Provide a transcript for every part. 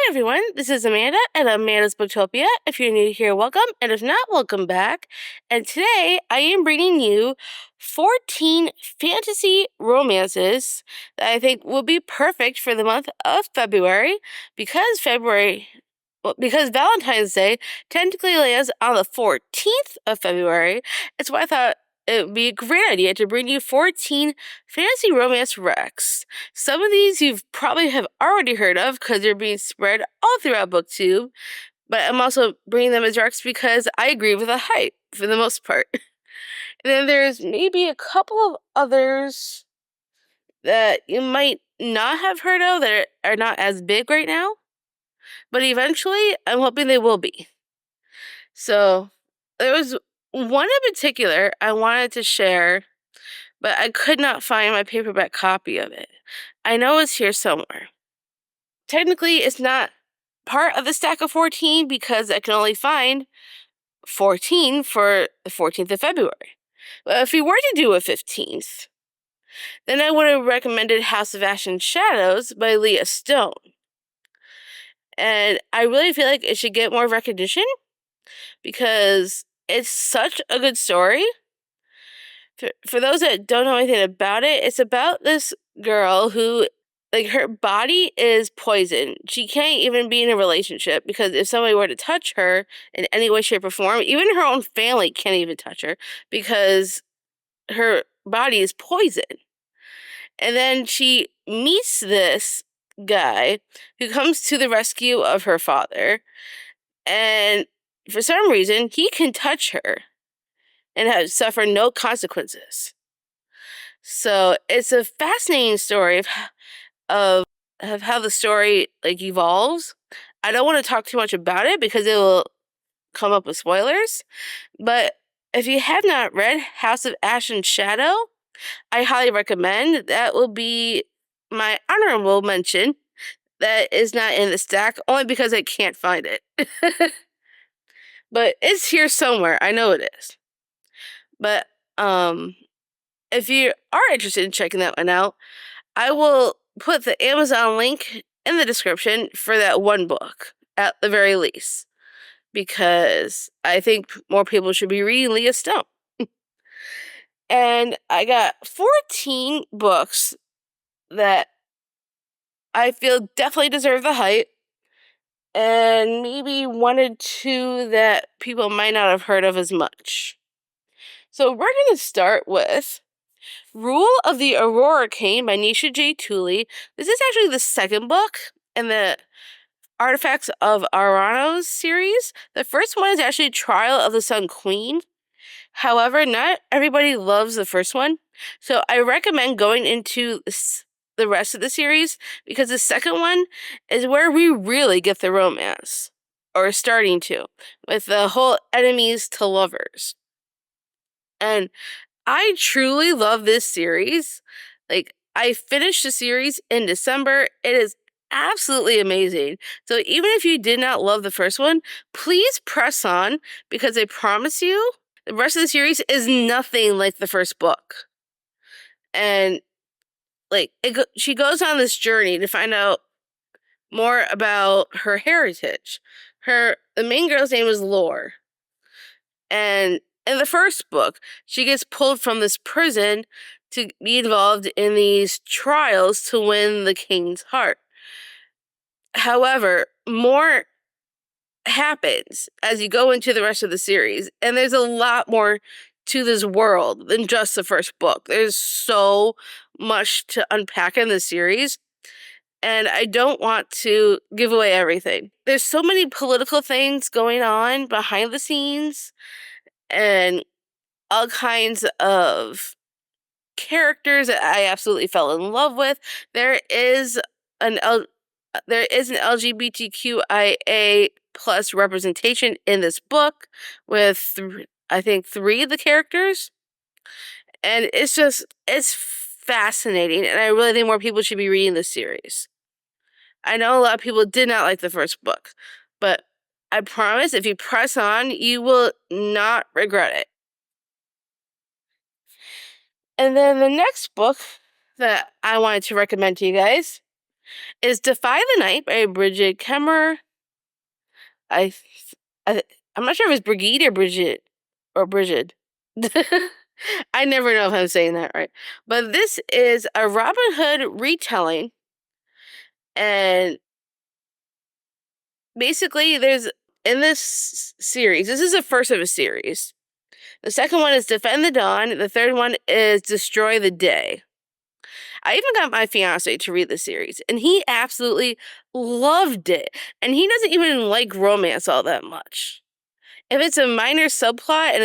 Hi everyone, this is Amanda at Amanda's Booktopia. If you're new here, welcome, and if not, welcome back. And today I am bringing you 14 fantasy romances that I think will be perfect for the month of February because Valentine's Day technically lands on the 14th of February. It's why I thought it would be a great idea to bring you 14 fantasy romance recs. Some of these you've probably have already heard of because they're being spread all throughout BookTube, but I'm also bringing them as recs because I agree with the hype for the most part. And then there's maybe a couple of others that you might not have heard of that are not as big right now, but eventually I'm hoping they will be. So there was one in particular I wanted to share, but I could not find my paperback copy of it. I know it's here somewhere. Technically, it's not part of the stack of 14 because I can only find 14 for the 14th of February. But if we were to do a 15th, then I would have recommended House of Ashen Shadows by Leah Stone. And I really feel like it should get more recognition because it's such a good story. For those that don't know anything about it, it's about this girl who, like, her body is poison. She can't even be in a relationship because if somebody were to touch her in any way, shape, or form, even her own family can't even touch her because her body is poison. And then she meets this guy who comes to the rescue of her father, and for some reason, he can touch her and suffer no consequences. So it's a fascinating story of how the story evolves. I don't want to talk too much about it because it will come up with spoilers. But if you have not read House of Ashen Shadow, I highly recommend. That will be my honorable mention that is not in the stack, only because I can't find it. But it's here somewhere. I know it is. But if you are interested in checking that one out, I will put the Amazon link in the description for that one book, at the very least, because I think more people should be reading Leah Stone. And I got 14 books that I feel definitely deserve the hype, and maybe one or two that people might not have heard of as much. So we're going to start with Rule of the Aurora Cane by Nisha J. Tooley. This is actually the second book in the Artifacts of Aranos series. The first one is actually Trial of the Sun Queen. However, not everybody loves the first one, so I recommend going into the rest of the series because the second one is where we really get the romance, or starting to, with the whole enemies to lovers. And I truly love this series. I finished the series in December. It is absolutely amazing. So even if you did not love the first one, please press on because I promise you, the rest of the series is nothing like the first book. And she goes on this journey to find out more about her heritage. The main girl's name is Lore. And in the first book, she gets pulled from this prison to be involved in these trials to win the king's heart. However, more happens as you go into the rest of the series, and there's a lot more to this world than just the first book. There's so much to unpack in this series, and I don't want to give away everything. There's so many political things going on behind the scenes, and all kinds of characters that I absolutely fell in love with. There is an LGBTQIA plus representation in this book with I think 3 of the characters, and it's fascinating, and I really think more people should be reading this series. I know a lot of people did not like the first book, but I promise if you press on, you will not regret it. And then the next book that I wanted to recommend to you guys is Defy the Night by Bridget Kemmer. I, I'm not sure if it's Brigitte or Bridget or Bridget. I never know if I'm saying that right. But this is a Robin Hood retelling, and basically there's in this series, this is the first of a series. The second one is Defend the Dawn. The third one is Destroy the Day. I even got my fiance to read the series, and he absolutely loved it. And he doesn't even like romance all that much. If it's a minor subplot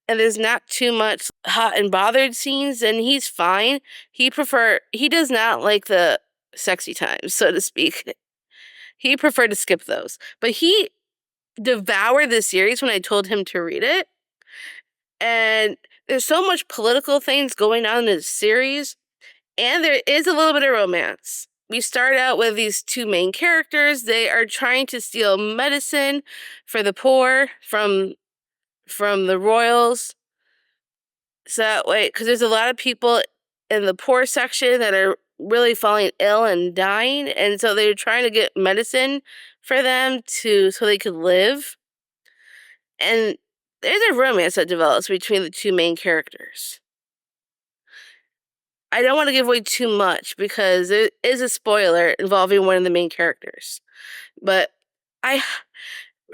and there's not too much hot and bothered scenes, then he's fine. He does not like the sexy times, so to speak. He preferred to skip those. But he devoured the series when I told him to read it. And there's so much political things going on in this series, and there is a little bit of romance. We start out with these two main characters. They are trying to steal medicine for the poor from the royals. So that way, because there's a lot of people in the poor section that are really falling ill and dying, and so they're trying to get medicine for them so they could live. And there's a romance that develops between the two main characters. I don't want to give away too much because it is a spoiler involving one of the main characters. But I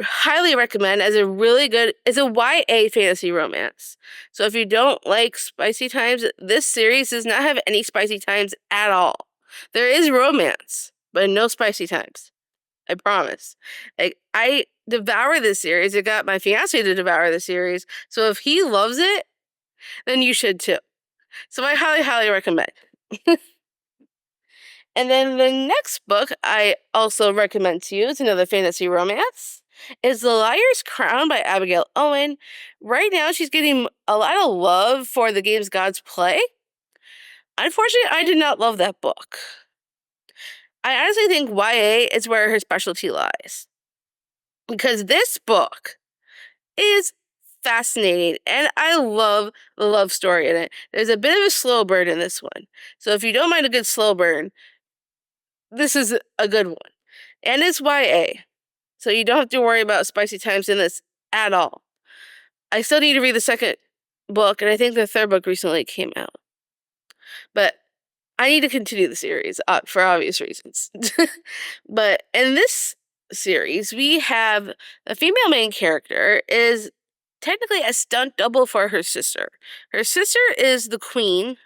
highly recommend it's a YA fantasy romance. So if you don't like spicy times, this series does not have any spicy times at all. There is romance, but no spicy times. I promise. Like, I devour this series. I got my fiance to devour the series. So if he loves it, then you should too. So I highly, highly recommend. And then the next book I also recommend to you is another fantasy romance. Is The Liar's Crown by Abigail Owen. Right now, she's getting a lot of love for The Games Gods Play. Unfortunately, I did not love that book. I honestly think YA is where her specialty lies. Because this book is fascinating, and I love the love story in it. There's a bit of a slow burn in this one. So if you don't mind a good slow burn, this is a good one. And it's YA. So you don't have to worry about spicy times in this at all. I still need to read the second book, and I think the third book recently came out. But I need to continue the series for obvious reasons. But in this series, we have the female main character is technically a stunt double for her sister. Her sister is the queen,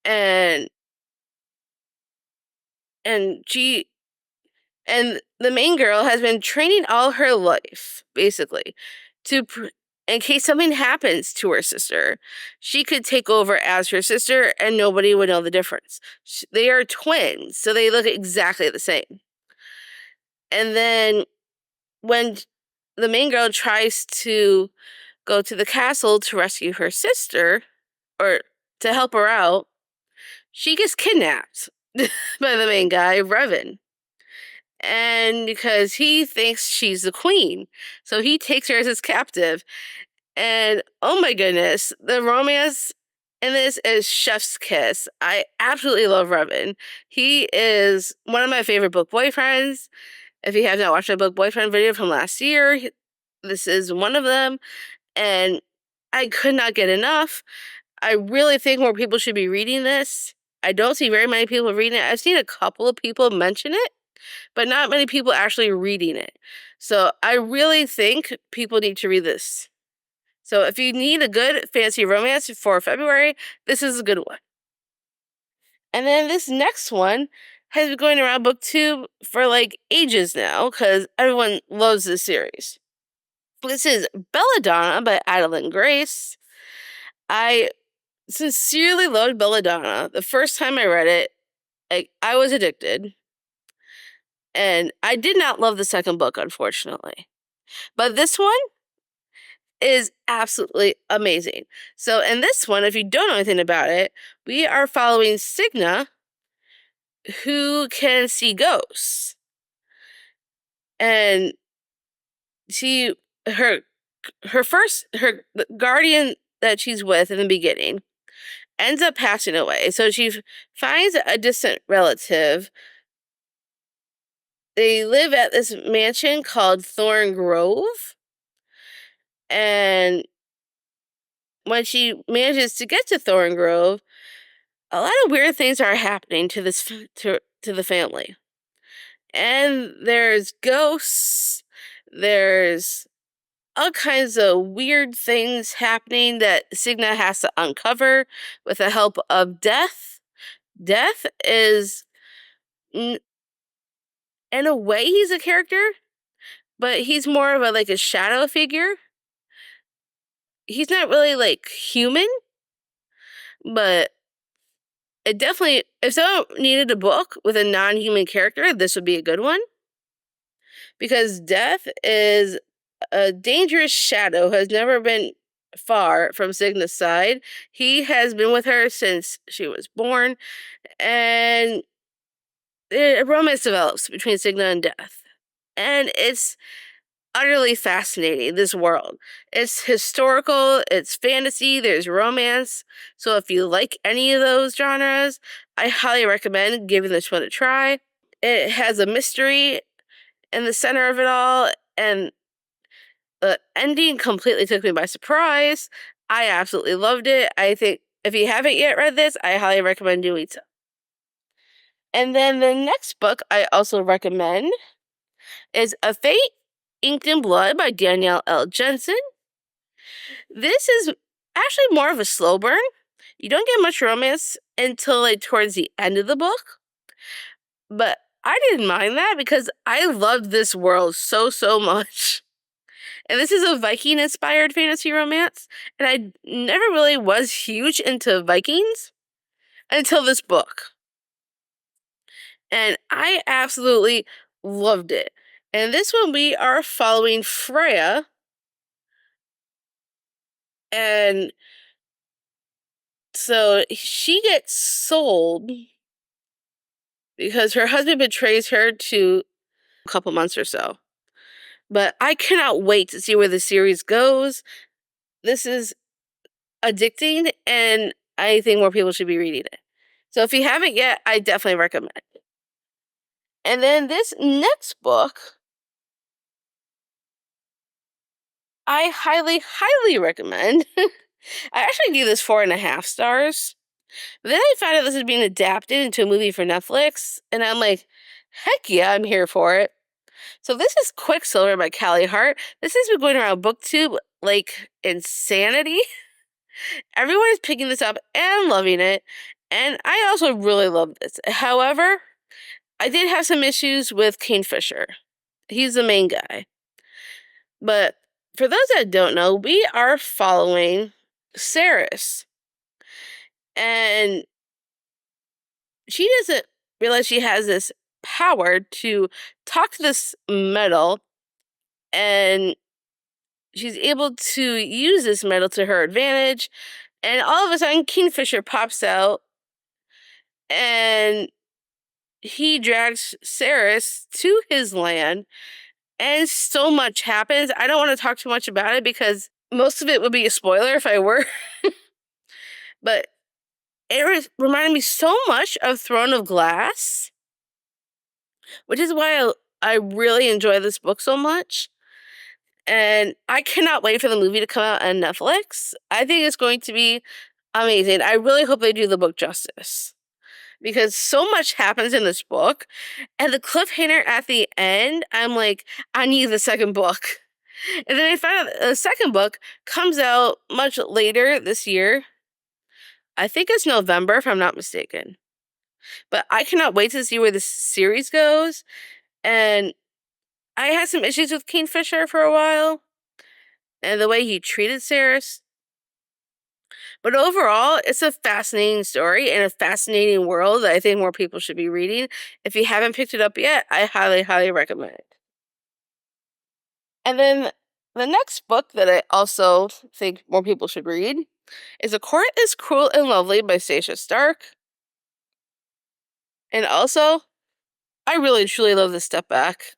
and she and the main girl has been training all her life, basically, in case something happens to her sister, she could take over as her sister and nobody would know the difference. They are twins, so they look exactly the same. And then when the main girl tries to go to the castle to rescue her sister, or to help her out, she gets kidnapped by the main guy, Revan. And because he thinks she's the queen, so he takes her as his captive. And oh my goodness, the romance in this is chef's kiss. I absolutely love Revan. He is one of my favorite book boyfriends. If you have not watched my book boyfriend video from last year, this is one of them. And I could not get enough. I really think more people should be reading this. I don't see very many people reading it. I've seen a couple of people mention it, but not many people actually reading it. So I really think people need to read this. So if you need a good fantasy romance for February, this is a good one. And then this next one has been going around BookTube for like ages now because everyone loves this series. This is Belladonna by Adeline Grace. I sincerely loved Belladonna. The first time I read it, I was addicted. And I did not love the second book, unfortunately. But this one is absolutely amazing. So in this one, if you don't know anything about it, we are following Signa, who can see ghosts. And her guardian that she's with in the beginning ends up passing away. So she finds a distant relative. They live at this mansion called Thorn Grove. And when she manages to get to Thorn Grove, a lot of weird things are happening to to the family. And there's ghosts, there's all kinds of weird things happening that Signa has to uncover with the help of Death. Death is, in a way, he's a character, but he's more of a shadow figure. He's not really human, but it definitely, if someone needed a book with a non-human character, this would be a good one. Because Death is a dangerous shadow, has never been far from Signa's side. He has been with her since she was born, and a romance develops between Signa and Death. And it's utterly fascinating, this world. It's historical, it's fantasy, there's romance. So if you like any of those genres, I highly recommend giving this one a try. It has a mystery in the center of it all, and the ending completely took me by surprise. I absolutely loved it. I think if you haven't yet read this, I highly recommend doing so. And then the next book I also recommend is A Fate Inked in Blood by Danielle L. Jensen. This is actually more of a slow burn. You don't get much romance until towards the end of the book. But I didn't mind that because I loved this world so much. And this is a Viking-inspired fantasy romance. And I never really was huge into Vikings until this book. And I absolutely loved it. And this one we are following Freya. And so she gets sold because her husband betrays her to a couple months or so. But I cannot wait to see where the series goes. This is addicting, and I think more people should be reading it. So if you haven't yet, I definitely recommend it. And then this next book, I highly recommend. I actually gave this 4.5 stars. But then I found out this is being adapted into a movie for Netflix, and I'm like, heck yeah, I'm here for it. So this is Quicksilver by Callie Hart. This has been going around BookTube like insanity. Everyone is picking this up and loving it, and I also really love this. However, I did have some issues with Kingfisher. He's the main guy. But for those that don't know, we are following Ceres. And she doesn't realize she has this power to talk to this metal, and she's able to use this metal to her advantage. And all of a sudden, Kingfisher pops out, and he drags Ceres to his land, and so much happens. I don't want to talk too much about it because most of it would be a spoiler if I were. But it reminded me so much of Throne of Glass, which is why I really enjoy this book so much. And I cannot wait for the movie to come out on Netflix. I think it's going to be amazing. I really hope they do the book justice, because so much happens in this book, and the cliffhanger at the end, I'm like, I need the second book. And then I found out the second book comes out much later this year. I think it's November, if I'm not mistaken. But I cannot wait to see where this series goes. And I had some issues with Kingfisher for a while, and the way he treated Ceres. But overall, it's a fascinating story and a fascinating world that I think more people should be reading. If you haven't picked it up yet, I highly recommend it. And then the next book that I also think more people should read is A Court is Cruel and Lovely by Stacia Stark. And also, I really truly love the Step Back.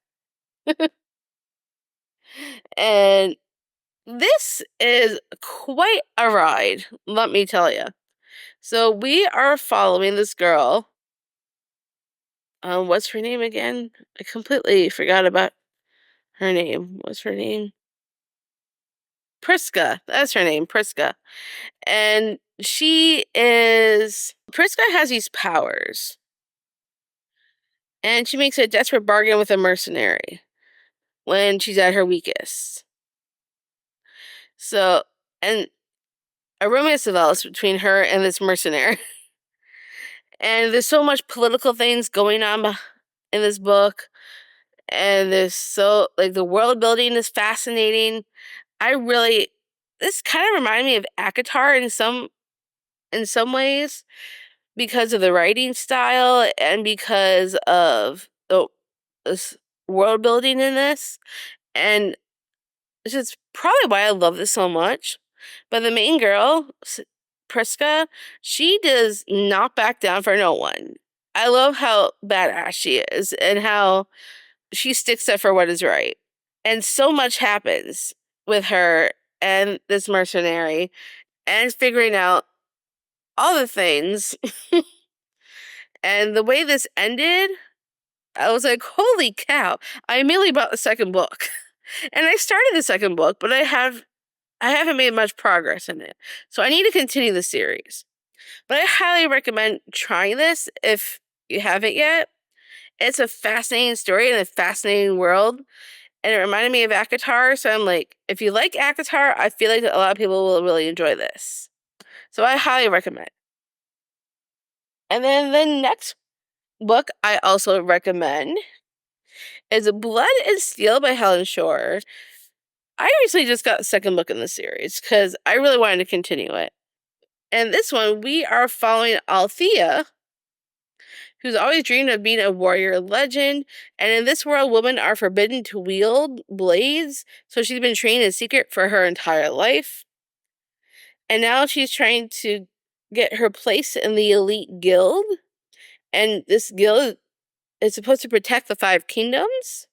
And this is quite a ride, let me tell you. So we are following this girl. What's her name again? I completely forgot about her name. What's her name? Priska. That's her name, Priska. And Priska has these powers. And she makes a desperate bargain with a mercenary when she's at her weakest. So, and a romance develops between her and this mercenary. And there's so much political things going on in this book. And the world building is fascinating. This kind of reminded me of ACOTAR in some ways because of the writing style and because of this world building in this. And it's just probably why I love this so much. But the main girl, Priska, she does not back down for no one. I love how badass she is and how she sticks up for what is right. And so much happens with her and this mercenary and figuring out all the things. And the way this ended, I was like, holy cow. I immediately bought the second book. And I started the second book, but I haven't made much progress in it. So I need to continue the series. But I highly recommend trying this if you haven't yet. It's a fascinating story and a fascinating world. And it reminded me of ACOTAR. So I'm like, if you like ACOTAR, I feel like a lot of people will really enjoy this. So I highly recommend. And then the next book I also recommend is Blood and Steel by Helen Shore. I recently just got the second book in the series because I really wanted to continue it. And this one, we are following Althea, who's always dreamed of being a warrior legend. And in this world, women are forbidden to wield blades. So she's been trained in secret for her entire life. And now she's trying to get her place in the elite guild. And this guild is supposed to protect the 5 kingdoms.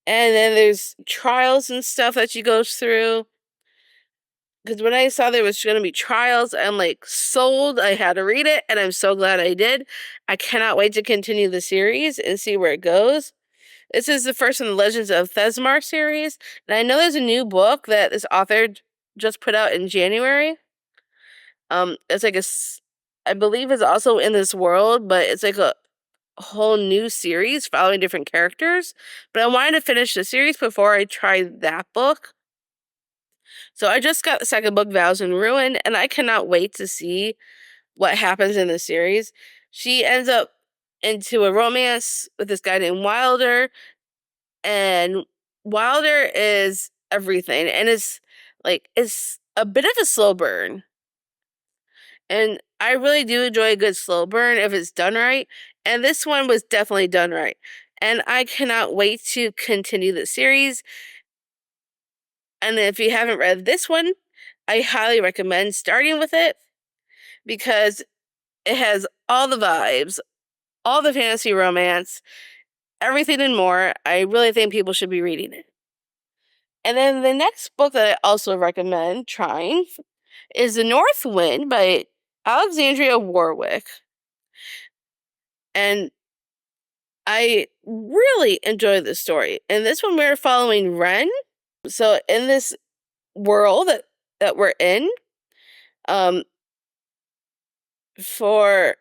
And then there's trials and stuff that she goes through. Because when I saw there was going to be trials, I'm like sold. I had to read it, and I'm so glad I did. I cannot wait to continue the series and see where it goes. This is the first in the Legends of Thesmar series, and I know there's a new book that this author just put out in January. It's like I believe it's also in this world, but it's like a whole new series following different characters. But I wanted to finish the series before I tried that book. So I just got the second book, Vows in Ruin, and I cannot wait to see what happens in the series. She ends up into a romance with this guy named Wilder, and Wilder is everything, and it's a bit of a slow burn. And I really do enjoy a good slow burn if it's done right, and this one was definitely done right. And I cannot wait to continue the series. And if you haven't read this one, I highly recommend starting with it because it has all the vibes, all the fantasy romance, everything and more. I really think people should be reading it. And then the next book that I also recommend trying is The North Wind by Alexandria Warwick. And I really enjoyed this story. And this one we're following Ren. So in this world that we're in, for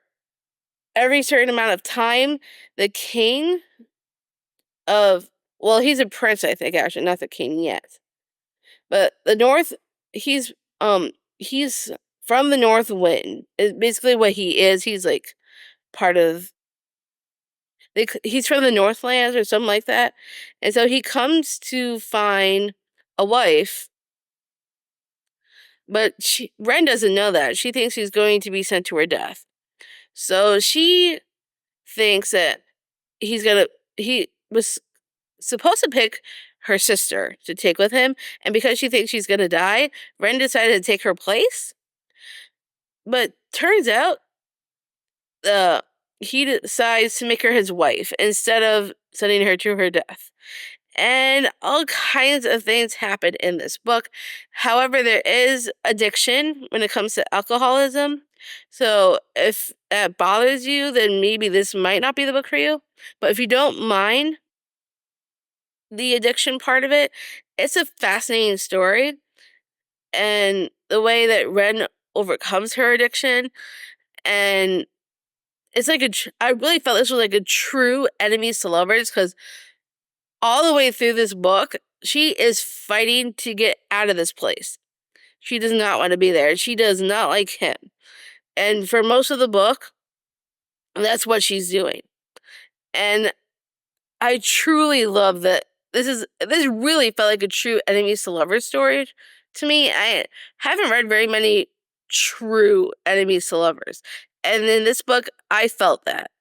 every certain amount of time, the king he's a prince, I think, actually, not the king yet. But the North, he's he's from the North Wind. Is basically what he is. He's like part of he's from the Northlands or something like that. And so he comes to find a wife, but Ren doesn't know that. She thinks he's going to be sent to her death. So she thinks that he was supposed to pick her sister to take with him, and because she thinks she's gonna die, Ren decided to take her place. But turns out, he decides to make her his wife instead of sending her to her death. and all kinds of things happen in this book. However, there is addiction when it comes to alcoholism. So if that bothers you, then maybe this might not be the book for you. But if you don't mind the addiction part of it, it's a fascinating story. And the way that Ren overcomes her addiction, and it's like I really felt this was like a true enemies to lovers, because all the way through this book, she is fighting to get out of this place. She does not want to be there. She does not like him. And for most of the book, that's what she's doing. And I truly love that this really felt like a true enemies to lovers story to me. I haven't read very many true enemies to lovers. And in this book, I felt that.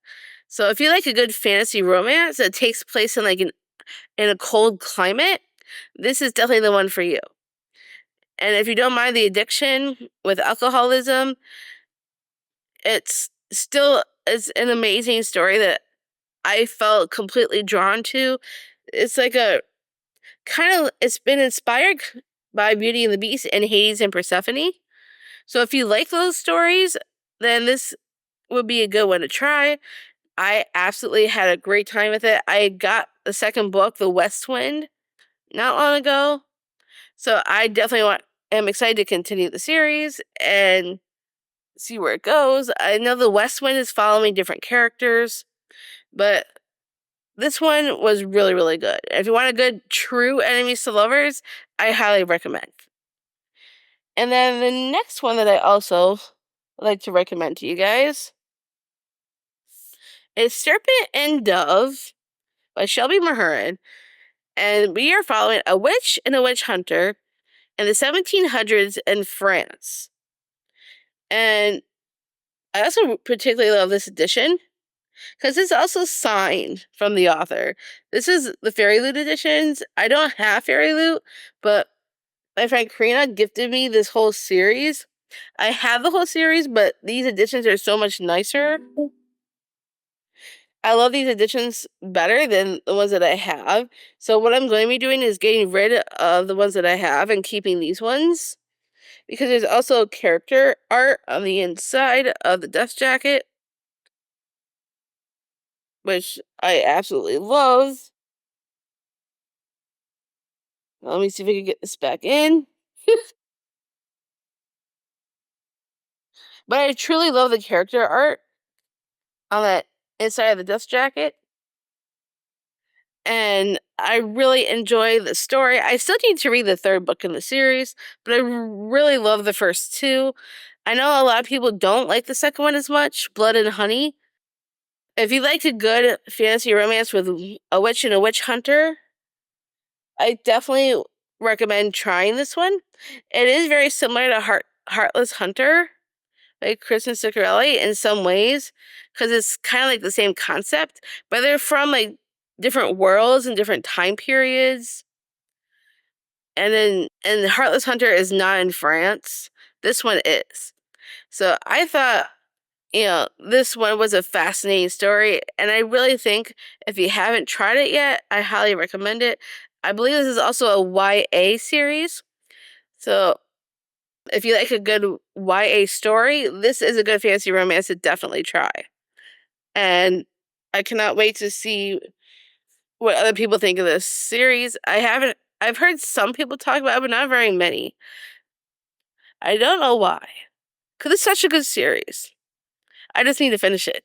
So if you like a good fantasy romance that takes place in in a cold climate, this is definitely the one for you. And if you don't mind the addiction with alcoholism, it's an amazing story that I felt completely drawn to. It's like a it's been inspired by Beauty and the Beast and Hades and Persephone. So if you like those stories, then this would be a good one to try. I absolutely had a great time with it. I got the second book, The West Wind, not long ago. So I definitely am excited to continue the series and see where it goes. I know The West Wind is following different characters, but this one was really, really good. If you want a good true enemies to lovers, I highly recommend. And then the next one that I also like to recommend to you guys is Serpent and Dove by Shelby Mahurin. And we are following a witch and a witch hunter in the 1700s in France. And I also particularly love this edition because it's also signed from the author. This is the Fairy Loot editions. I don't have Fairy Loot, but my friend Karina gifted me this whole series. I have the whole series, but these editions are so much nicer. I love these editions better than the ones that I have. So what I'm going to be doing is getting rid of the ones that I have and keeping these ones. Because there's also character art on the inside of the dust jacket, which I absolutely love. Let me see if I can get this back in. But I truly love the character art on that inside of the dust jacket. And I really enjoy the story. I still need to read the third book in the series, but I really love the first two. I know a lot of people don't like the second one as much, Blood and Honey. If you like a good fantasy romance with a witch and a witch hunter, I definitely recommend trying this one. It is very similar to Heartless Hunter, like Kristen Ciccarelli in some ways, because it's kind of like the same concept, but they're from like different worlds and different time periods. And Heartless Hunter is not in France. This one is. So I thought, this one was a fascinating story, and I really think if you haven't tried it yet, I highly recommend it. I believe this is also a YA series. So if you like a good YA story, this is a good fantasy romance to definitely try. And I cannot wait to see what other people think of this series. I've heard some people talk about it, but not very many. I don't know why. Because it's such a good series. I just need to finish it.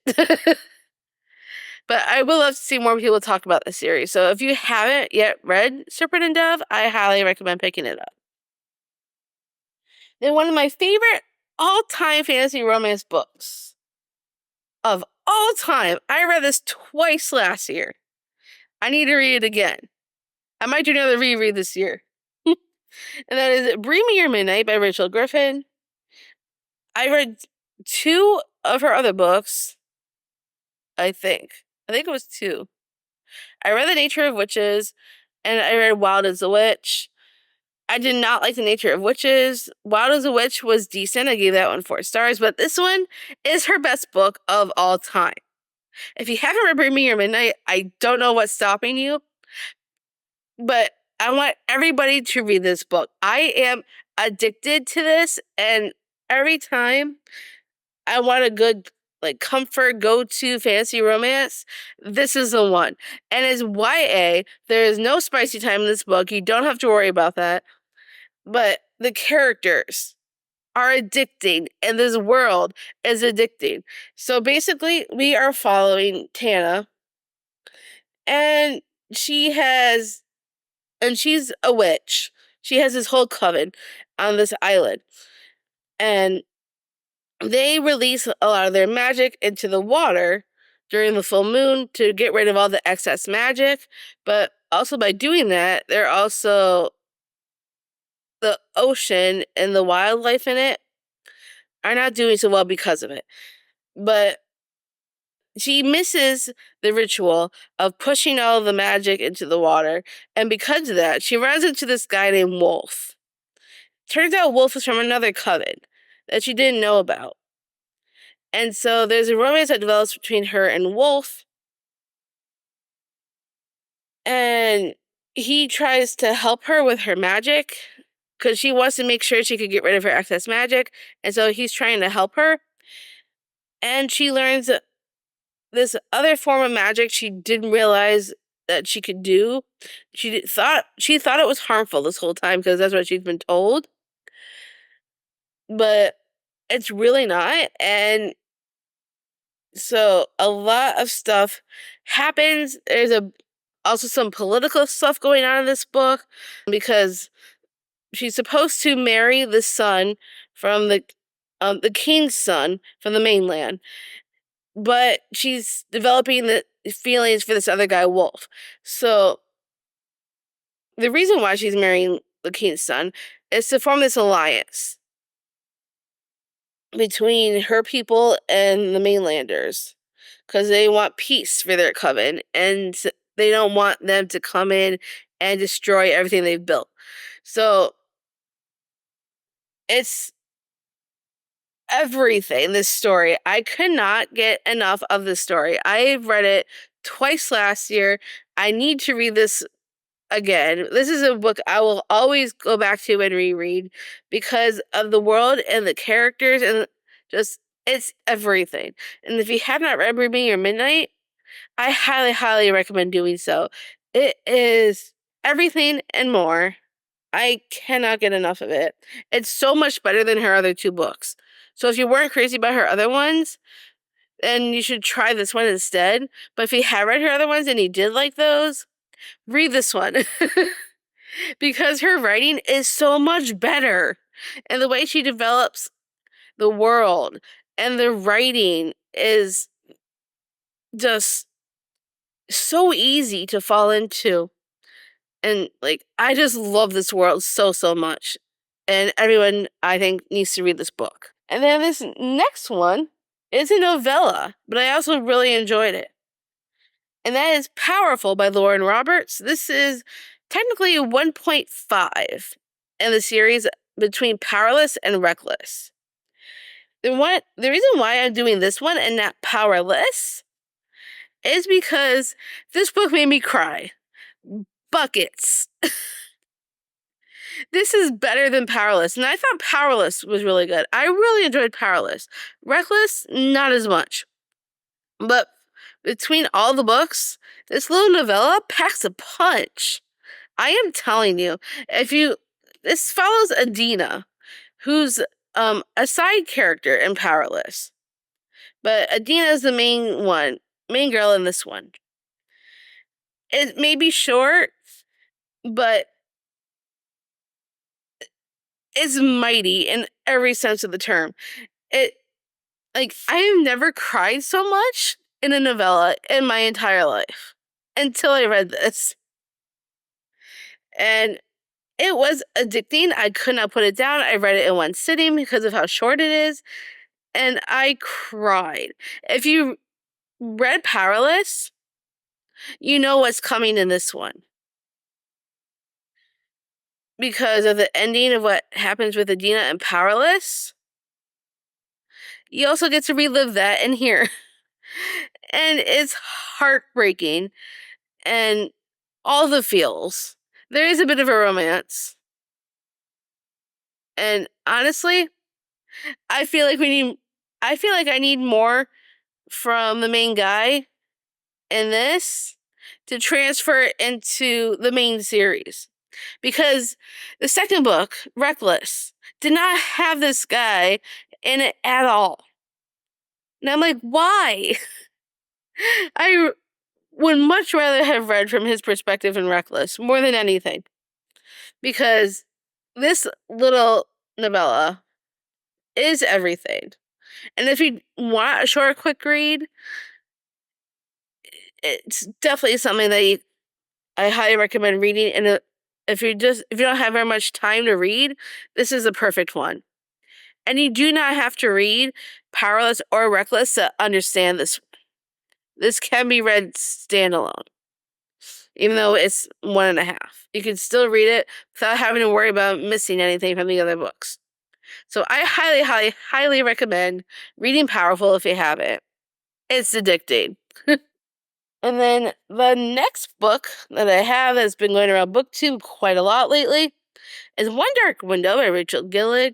But I would love to see more people talk about the series. So if you haven't yet read Serpent and Dove, I highly recommend picking it up. Then one of my favorite all-time fantasy romance books of all time. I read this twice last year. I need to read it again. I might do another reread this year. And that is Bring Me Your Midnight by Rachel Griffin. I read 2 of her other books, I think. I think it was 2. I read The Nature of Witches, and I read Wild as a Witch. I did not like The Nature of Witches. Wild as a Witch was decent. I gave that one 4 stars, but this one is her best book of all time. If you haven't read Bring Me Your Midnight, I don't know what's stopping you. But I want everybody to read this book. I am addicted to this, and every time I want a good comfort go-to fantasy romance, this is the one. And it's YA. There is no spicy time in this book. You don't have to worry about that. But the characters are addicting, and this world is addicting. So basically, we are following Tana, and she has, and she's a witch. She has this whole coven on this island, and they release a lot of their magic into the water during the full moon to get rid of all the excess magic. But also by doing that, they're also the ocean and the wildlife in it are not doing so well because of it. But she misses the ritual of pushing all the magic into the water, and because of that, she runs into this guy named Wolf. Turns out Wolf is from another coven that she didn't know about. And so there's a romance that develops between her and Wolf, and he tries to help her with her magic because she wants to make sure she could get rid of her excess magic, and so he's trying to help her. And she learns this other form of magic she didn't realize that she could do. She thought it was harmful this whole time because that's what she's been told, but it's really not. And so a lot of stuff happens. There's also some political stuff going on in this book because she's supposed to marry the son from the king's son from the mainland, but she's developing the feelings for this other guy, Wolf. So the reason why she's marrying the king's son is to form this alliance between her people and the mainlanders because they want peace for their coven and they don't want them to come in and destroy everything they've built. So it's everything, this story. I could not get enough of this story. I've read it twice last year. I need to read this again. This is a book I will always go back to and reread because of the world and the characters and just it's everything. And if you have not read Read Me Your Midnight, I highly, highly recommend doing so. It is everything and more. I cannot get enough of it. It's so much better than her other two books. So if you weren't crazy about her other ones, then you should try this one instead. But if you have read her other ones and you did like those, read this one. Because her writing is so much better. And the way she develops the world and the writing is just so easy to fall into. And I just love this world so, so much. And everyone, I think, needs to read this book. And then this next one is a novella, but I also really enjoyed it. And that is Powerful by Lauren Roberts. This is technically a 1.5 in the series between Powerless and Reckless. The reason why I'm doing this one and not Powerless is because this book made me cry. Buckets. This is better than Powerless, and I thought Powerless was really good. I really enjoyed Powerless. Reckless, not as much. But between all the books, this little novella packs a punch. I am telling you, this follows Adina, who's a side character in Powerless. But Adina is the main girl in this one. It may be short, but it's mighty in every sense of the term. I have never cried so much in a novella in my entire life until I read this. And it was addicting. I could not put it down. I read it in one sitting because of how short it is. And I cried. If you read Powerless, you know what's coming in this one. Because of the ending of what happens with Adina and Powerless, you also get to relive that in here. And it's heartbreaking and all the feels. There is a bit of a romance. And honestly, I feel like I need more from the main guy in this to transfer into the main series. Because the second book, Reckless, did not have this guy in it at all. And I'm like, why? I would much rather have read from his perspective in Reckless more than anything. Because this little novella is everything. And if you want a short, quick read, it's definitely something that I highly recommend reading. And if you don't have very much time to read, this is the perfect one. And you do not have to read Powerless or Reckless to understand this. This can be read standalone, even though it's 1.5. You can still read it without having to worry about missing anything from the other books. So I highly, highly, highly recommend reading Powerful if you haven't. It's addicting. And then the next book that I have that's been going around BookTube quite a lot lately is One Dark Window by Rachel Gillig.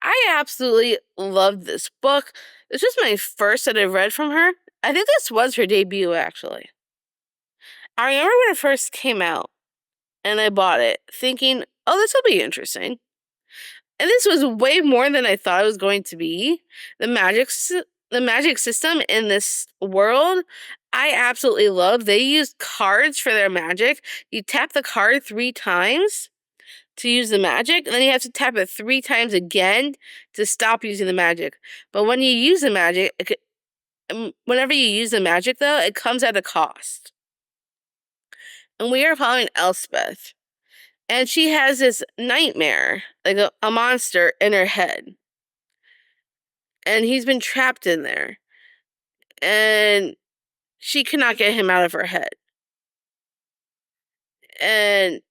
I absolutely loved this book. This was my first that I've read from her. I think this was her debut, actually. I remember when it first came out, and I bought it, thinking, oh, this will be interesting. And this was way more than I thought it was going to be. The magic system in this world, I absolutely love. They use cards for their magic. You tap the card 3 times to use the magic, and then you have to tap it 3 times again to stop using the magic. But when you use the magic, whenever you use the magic, though, it comes at a cost. And we are following Elspeth. And she has this nightmare, like a monster in her head. And he's been trapped in there. And she cannot get him out of her head. And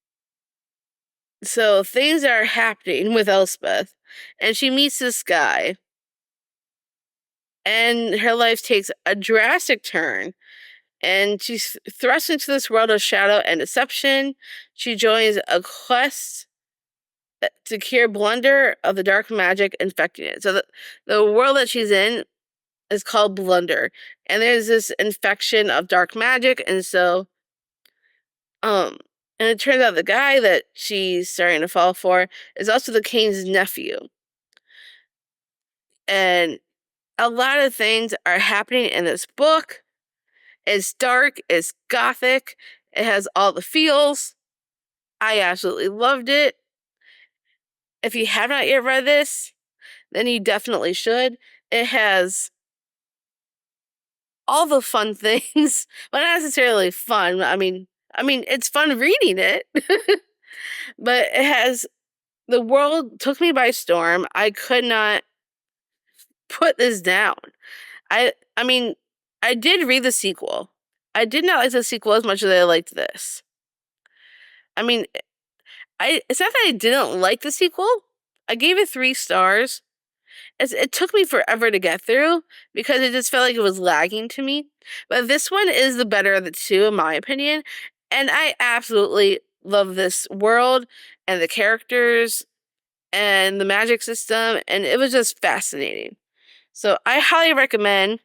so things are happening with Elspeth. And she meets this guy. And her life takes a drastic turn. And she's thrust into this world of shadow and deception. She joins a quest to cure Blunder of the dark magic infecting it. So the world that she's in is called Blunder. And there's this infection of dark magic. And so, and it turns out the guy that she's starting to fall for is also the Kane's nephew. And a lot of things are happening in this book. It's dark, it's gothic, it has all the feels. I absolutely loved it. If you have not yet read this, then you definitely should. It has all the fun things, but not necessarily fun. I mean, it's fun reading it. But it has, the world took me by storm. I could not put this down. I mean, I did read the sequel. I did not like the sequel as much as I liked this. I mean, it's not that I didn't like the sequel. I gave it 3 stars. It took me forever to get through because it just felt like it was lagging to me. But this one is the better of the 2, in my opinion. And I absolutely love this world and the characters and the magic system. And it was just fascinating. So I highly recommend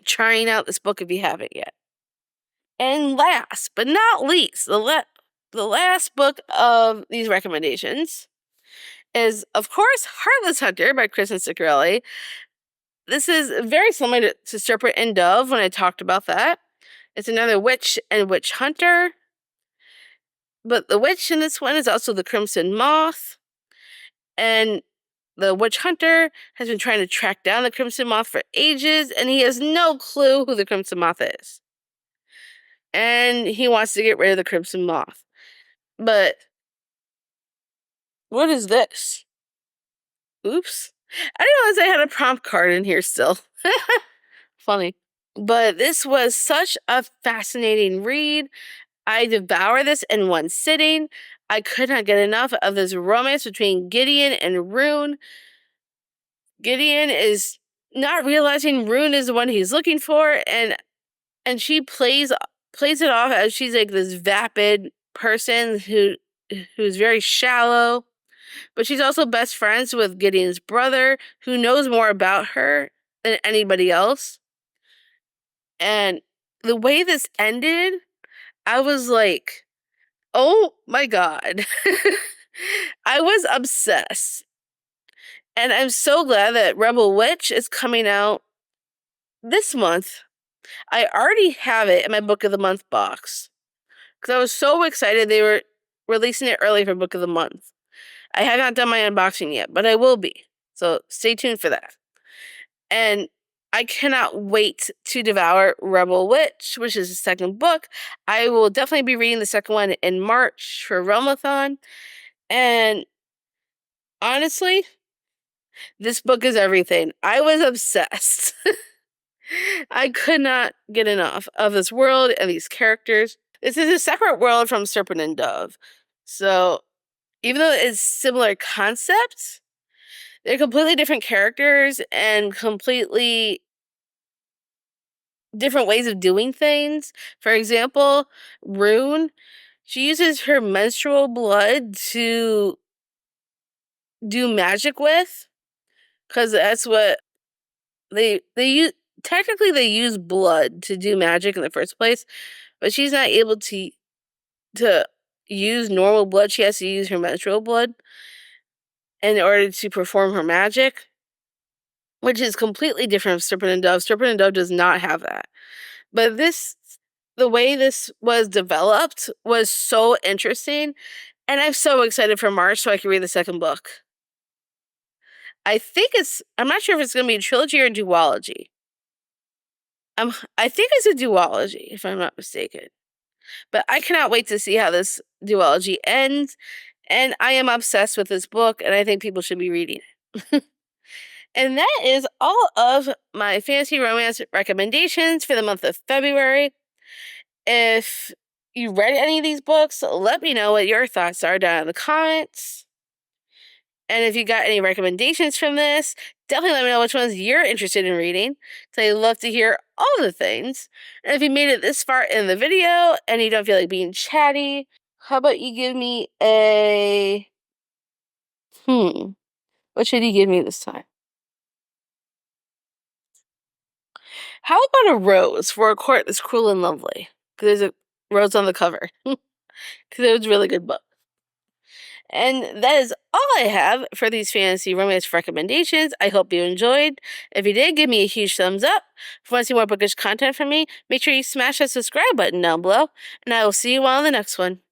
trying out this book if you haven't yet. And last but not least, the last book of these recommendations is, of course, Heartless Hunter by Kristen Ciccarelli. This is very similar to Serpent and Dove when I talked about that. It's another witch and witch hunter. But the witch in this one is also the Crimson Moth. And the witch hunter has been trying to track down the Crimson Moth for ages, and he has no clue who the Crimson Moth is. And he wants to get rid of the Crimson Moth. But what is this? Oops. I didn't realize I had a prompt card in here still. Funny. But this was such a fascinating read. I devoured this in one sitting. I could not get enough of this romance between Gideon and Rune. Gideon is not realizing Rune is the one he's looking for, and she plays it off as she's like this vapid person who's very shallow, but she's also best friends with Gideon's brother, who knows more about her than anybody else. And the way this ended, I was like, oh my God. I was obsessed. And I'm so glad that Rebel Witch is coming out this month. I already have it in my Book of the Month box because I was so excited they were releasing it early for Book of the Month. I have not done my unboxing yet, but I will be. So stay tuned for that. And I cannot wait to devour Rebel Witch, which is the second book. I will definitely be reading the second one in March for Realmathon. And honestly, this book is everything. I was obsessed. I could not get enough of this world and these characters. This is a separate world from Serpent and Dove. So even though it's similar concepts, they're completely different characters and completely different ways of doing things. For example, Rune, she uses her menstrual blood to do magic with, because that's what they use. Technically, they use blood to do magic in the first place, but she's not able to use normal blood. She has to use her menstrual blood in order to perform her magic, which is completely different from Serpent and Dove. Serpent and Dove does not have that. But the way this was developed was so interesting, and I'm so excited for March so I can read the second book. I'm not sure if it's going to be a trilogy or a duology. I think it's a duology, if I'm not mistaken. But I cannot wait to see how this duology ends, and I am obsessed with this book, and I think people should be reading it. And that is all of my fantasy romance recommendations for the month of February. If you read any of these books, let me know what your thoughts are down in the comments. And if you got any recommendations from this, definitely let me know which ones you're interested in reading, because I'd love to hear all the things. And if you made it this far in the video and you don't feel like being chatty, how about you give me a... What should you give me this time? How about a rose for a court that's cruel and lovely? Because there's a rose on the cover. Because it was a really good book. And that is all I have for these fantasy romance recommendations. I hope you enjoyed. If you did, give me a huge thumbs up. If you want to see more bookish content from me, make sure you smash that subscribe button down below. And I will see you all in the next one.